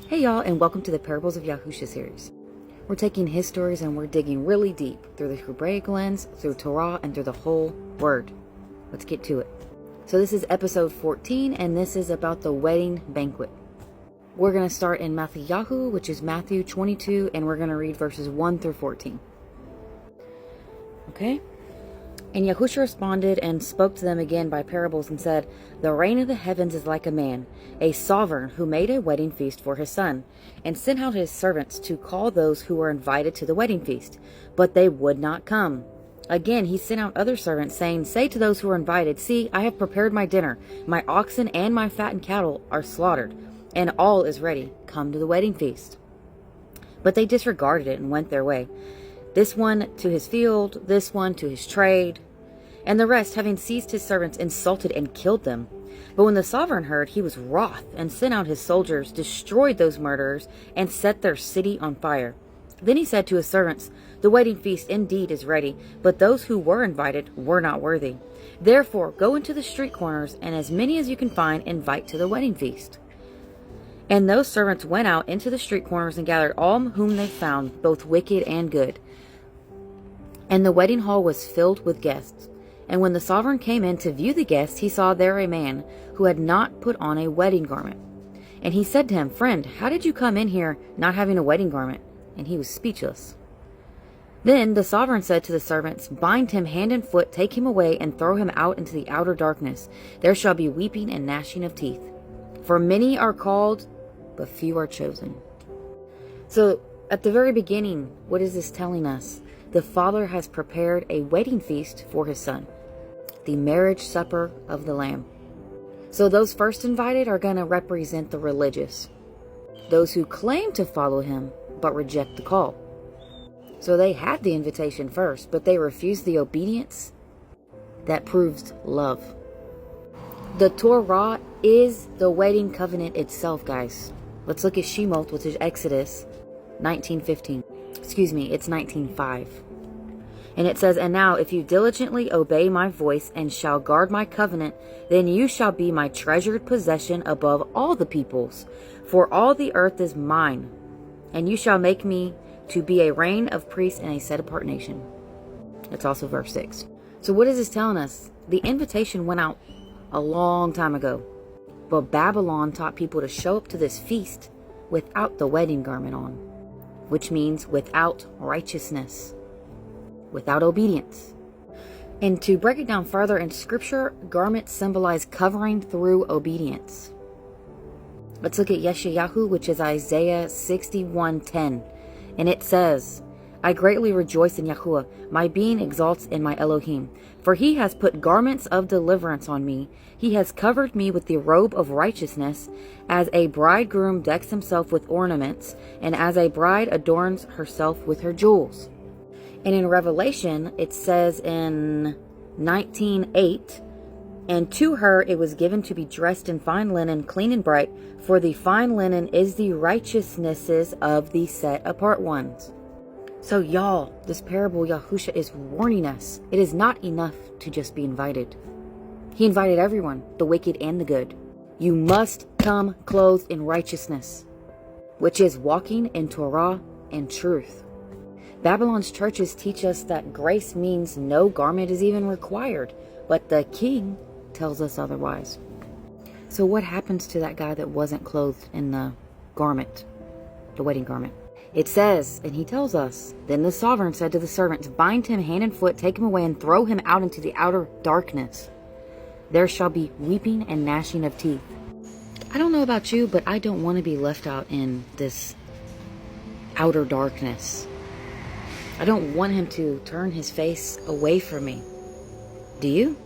Hey y'all, and welcome to the Parables of Yahusha series. We're taking his stories and we're digging really deep through the Hebraic lens, through Torah, and through the whole word. Let's get to it. So this is episode 14, and this is about the wedding banquet. We're going to start in Matthew, which is Matthew 22, and we're going to read verses 1 through 14. Okay? And Yahusha responded and spoke to them again by parables and said, "The reign of the heavens is like a man, a sovereign, who made a wedding feast for his son, and sent out his servants to call those who were invited to the wedding feast. But they would not come. Again, he sent out other servants, saying, 'Say to those who are invited, see, I have prepared my dinner. My oxen and my fattened cattle are slaughtered, and all is ready. Come to the wedding feast.' But they disregarded it and went their way. This one to his field, this one to his trade. And the rest, having seized his servants, insulted and killed them. But when the sovereign heard, he was wroth, and sent out his soldiers, destroyed those murderers, and set their city on fire. Then he said to his servants, 'The wedding feast indeed is ready, but those who were invited were not worthy. Therefore go into the street corners, and as many as you can find, invite to the wedding feast.' And those servants went out into the street corners and gathered all whom they found, both wicked and good. And the wedding hall was filled with guests. And when the sovereign came in to view the guests, he saw there a man who had not put on a wedding garment. And he said to him, 'Friend, how did you come in here not having a wedding garment?' And he was speechless. Then the sovereign said to the servants, 'Bind him hand and foot, take him away, and throw him out into the outer darkness. There shall be weeping and gnashing of teeth. For many are called, but few are chosen.'" So at the very beginning, what is this telling us? The Father has prepared a wedding feast for his Son, the marriage supper of the Lamb. So those first invited are going to represent the religious, those who claim to follow him but reject the call. So they had the invitation first, but they refused the obedience that proves love. The Torah is the wedding covenant itself, guys. Let's look at Shemot, which is Exodus 19:15. It's 19:5. And it says, "And now, if you diligently obey my voice and shall guard my covenant, then you shall be my treasured possession above all the peoples. For all the earth is mine. And you shall make me to be a reign of priests and a set-apart nation." That's also verse 6. So what is this telling us? The invitation went out a long time ago. But Babylon taught people to show up to this feast without the wedding garment on, which means without righteousness, without obedience. And to break it down further in scripture, garments symbolize covering through obedience. Let's look at Yeshayahu, which is Isaiah 61:10. And it says, "I greatly rejoice in Yahuwah. My being exalts in my Elohim. For he has put garments of deliverance on me. He has covered me with the robe of righteousness, as a bridegroom decks himself with ornaments, and as a bride adorns herself with her jewels." And in Revelation, it says in 19:8, "And to her it was given to be dressed in fine linen, clean and bright, for the fine linen is the righteousnesses of the set-apart ones." So y'all, this parable, Yahusha is warning us. It is not enough to just be invited. He invited everyone, the wicked and the good. You must come clothed in righteousness, which is walking in Torah and truth. Babylon's churches teach us that grace means no garment is even required, but the king tells us otherwise. So what happens to that guy that wasn't clothed in the garment, the wedding garment? It says, and he tells us, "Then the sovereign said to the servants, 'Bind him hand and foot, take him away, and throw him out into the outer darkness. There shall be weeping and gnashing of teeth.'" I don't know about you, but I don't want to be left out in this outer darkness. I don't want him to turn his face away from me. Do you?